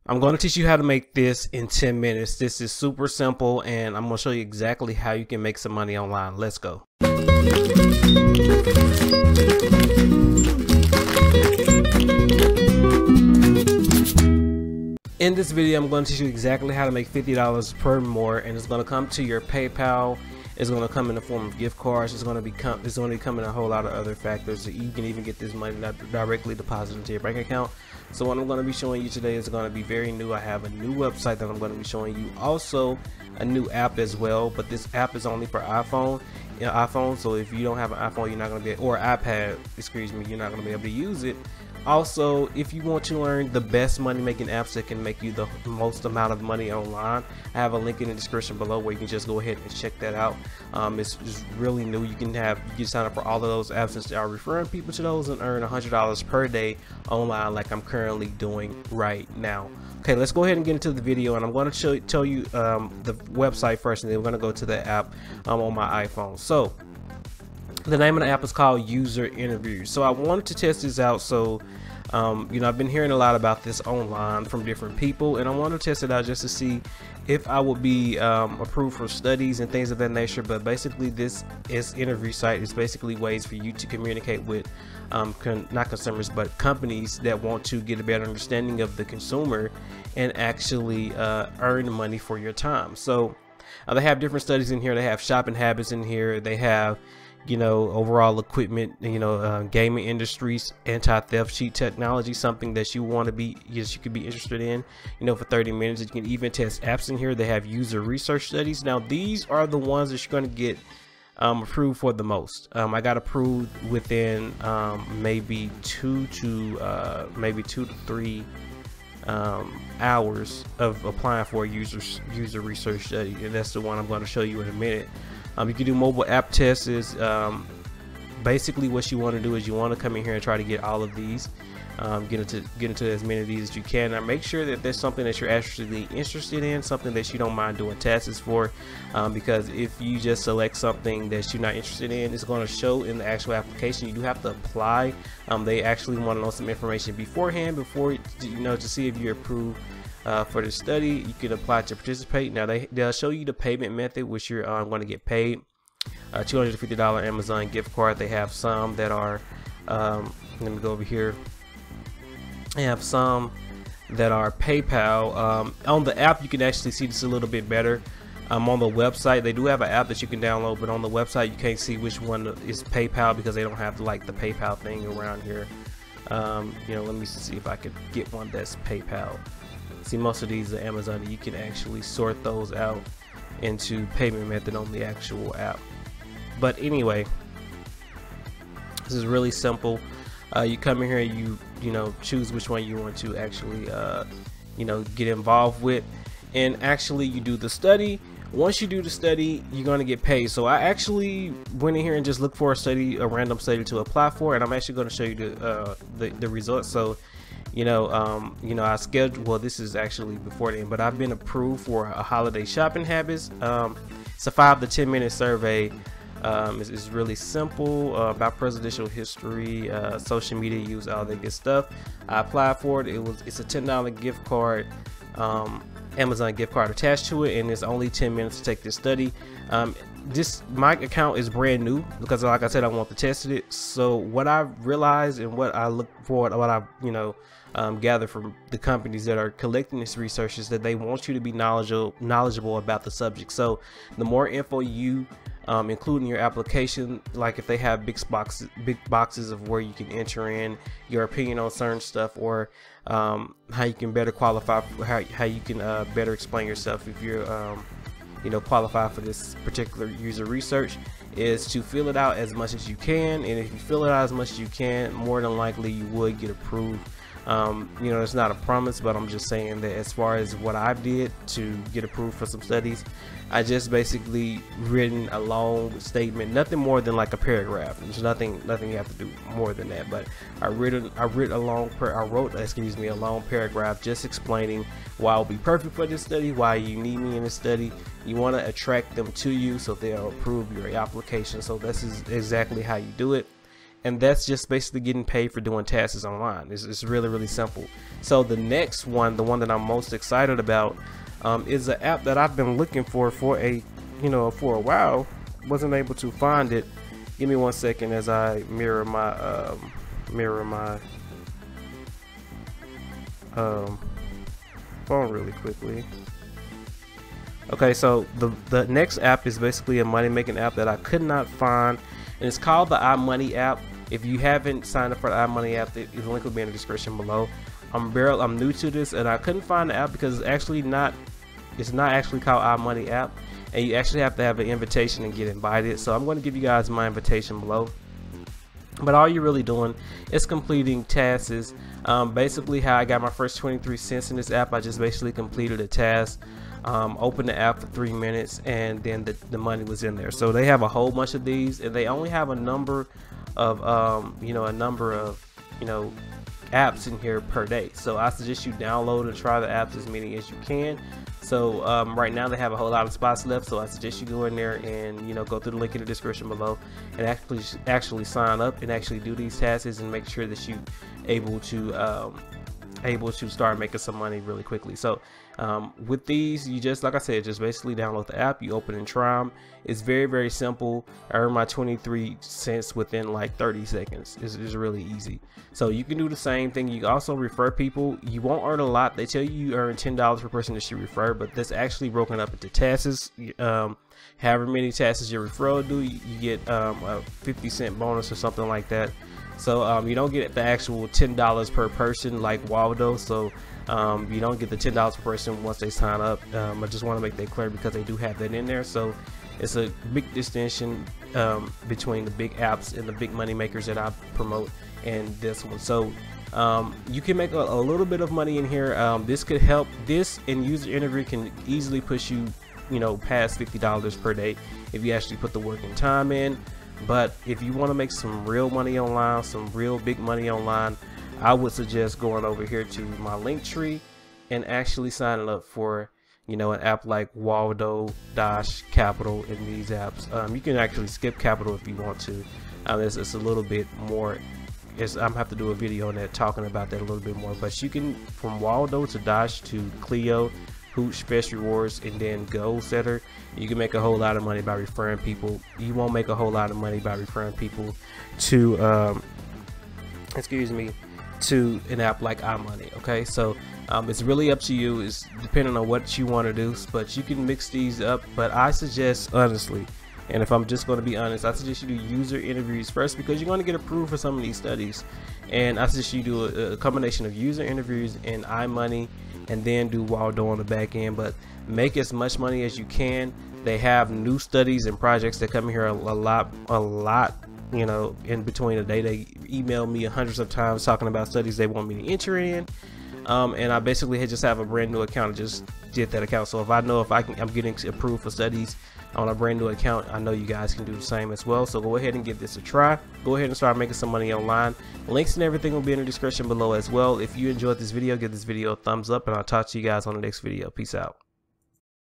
I'm going to teach you how to make this in 10 minutes. This is super simple, and I'm going to show you exactly how you can make some money online. Let's go. In this video, I'm going to teach you exactly how to make $50 per more, and it's going to come to your PayPal. It's going to come in the form of gift cards. It's going to come in a whole lot of other factors. You can even get this money directly deposited into your bank account. So what I'm going to be showing you today is going to be very new. I have a new website that I'm going to be showing you. Also, a new app as well, but this app is only for iPhone. So if you don't have an iPhone, you're not going to be, or iPad, excuse me, you're not going to be able to use it. Also, if you want to learn the best money making apps that can make you the most amount of money online, I have a link in the description below where you can just go ahead and check that out. It's really new. You can sign up for all of those apps and start referring people to those and earn $100 per day online, like I'm currently doing right now. Okay, let's go ahead and get into the video, and I'm going to tell you the website first, and then we're going to go to the app on my iPhone. So the name of the app is called User Interviews. So I wanted to test this out. So you know, I've been hearing a lot about this online from different people, and I want to test it out just to see if I will be approved for studies and things of that nature. But basically, this interview site is basically ways for you to communicate with not consumers, but companies that want to get a better understanding of the consumer and actually earn money for your time. So they have different studies in here. They have shopping habits in here. They have, you know, overall equipment, you know, gaming industries, anti-theft, cheat technology, something that you want to be, yes, you could be interested in, you know, for 30 minutes. You can even test apps in here. They have user research studies. Now, these are the ones that you're going to get approved for the most. I got approved within maybe 2 to 3 hours of applying for a user research study, and that's the one I'm going to show you in a minute. You can do mobile app tests. Basically what you want to do is you want to come in here and try to get all of these, get into as many of these as you can. Now make sure that there's something that you're actually interested in, something that you don't mind doing tests for, because if you just select something that you're not interested in, it's going to show in the actual application. You do have to apply. They actually want to know some information beforehand, you know, to see if you're approved for the study. You can apply to participate. Now they'll show you the payment method, which you're going to get paid. $250 Amazon gift card. They have some that are let me go over here. They have some that are PayPal. On the app you can actually see this a little bit better. On the website they do have an app that you can download, but on the website you can't see which one is PayPal because they don't have like the PayPal thing around here. You know, let me see if I could get one that's PayPal. See, most of these are Amazon. You can actually sort those out into payment method on the actual app. But anyway, this is really simple. You come in here, you know, choose which one you want to actually you know, get involved with, and actually you do the study. Once you do the study, you're going to get paid. So I actually went in here and just looked for a random study to apply for, and I'm actually going to show you the results. So you know, I scheduled, well, this is actually before then, but I've been approved for a holiday shopping habits. It's a 5 to 10 minute survey. It's really simple, about presidential history, social media use, all that good stuff. I applied for it. It's a $10 gift card, Amazon gift card attached to it, and it's only 10 minutes to take this study. My account is brand new because, like I said, I want to test it. So what I realized and what I look for, what I gather from the companies that are collecting this research is that they want you to be knowledgeable about the subject. So the more info you include in your application, like if they have big boxes of where you can enter in your opinion on certain stuff, or how you can better qualify, how you can better explain yourself if you're you know, qualify for this particular user research, is to fill it out as much as you can. And if you fill it out as much as you can, more than likely you would get approved. You know, it's not a promise, but I'm just saying that as far as what I did to get approved for some studies, I just basically written a long statement, nothing more than like a paragraph. There's nothing you have to do more than that. But I wrote a long paragraph just explaining why I'll be perfect for this study, why you need me in this study. You want to attract them to you so they'll approve your application. So this is exactly how you do it. and that's just basically getting paid for doing tasks online. It's really, really simple. So the next one, the one that I'm most excited about, is an app that I've been looking for a while. Wasn't able to find it. Give me 1 second as I mirror my phone really quickly. Okay, so the next app is basically a money making app that I could not find, and it's called the iMoney app. If you haven't signed up for the iMoney app, the link will be in the description below. I'm new to this, and I couldn't find the app because it's not actually called iMoney app, and you actually have to have an invitation and get invited. So I'm going to give you guys my invitation below. But all you're really doing is completing tasks. Basically how I got my first 23 cents in this app, I just basically completed a task, opened the app for 3 minutes, and then the money was in there. So they have a whole bunch of these, and they only have a number of apps in here per day. So I suggest you download and try the apps as many as you can. So right now they have a whole lot of spots left, so I suggest you go in there and go through the link in the description below and actually sign up and actually do these tasks and make sure that you able to start making some money really quickly. So with these, you just, like I said, just basically download the app, you open and try them. It's very, very simple. I earned my 23 cents within like 30 seconds. It's really easy. So you can do the same thing. You can also refer people. You won't earn a lot. They tell you earn $10 per person that you refer, but that's actually broken up into tasks. However many tasks your referral do, you get a 50-cent bonus or something like that. So you don't get the actual $10 per person like Waldo. So you don't get the $10 per person once they sign up. I just want to make that clear because they do have that in there. So it's a big distinction between the big apps and the big money makers that I promote and this one. So you can make a little bit of money in here. This could help. This and user interview can easily push you past $50 per day if you actually put the work and time in. But if you want to make some real money online, some real big money online, I would suggest going over here to my link tree and actually signing up for an app like Waldo Capital in these apps. You can actually skip Capital if you want to. It's a little bit more. I'm gonna have to do a video on that, talking about that a little bit more. But you can, from Waldo to Dash to Clio, Hooch, Fest Rewards, and then Goal Setter, you can make a whole lot of money by referring people. You won't make a whole lot of money by referring people to to an app like iMoney. Okay, so it's really up to you. It's depending on what you want to do, but you can mix these up. But I suggest, honestly, and if I'm just going to be honest, I suggest you do user interviews first, because you're going to get approved for some of these studies. And I suggest you do a combination of user interviews and iMoney, and then do Waldo on the back end. But make as much money as you can. They have new studies and projects that come here a lot in between a day. They email me hundreds of times talking about studies they want me to enter in, and I basically just have a brand new account. I just did that account, so if I'm getting approved for studies on a brand new account, I know you guys can do the same as well. So go ahead and give this a try. Go ahead and start making some money online. Links and everything will be in the description below as well. If you enjoyed this video, give this video a thumbs up, and I'll talk to you guys on the next video. Peace out.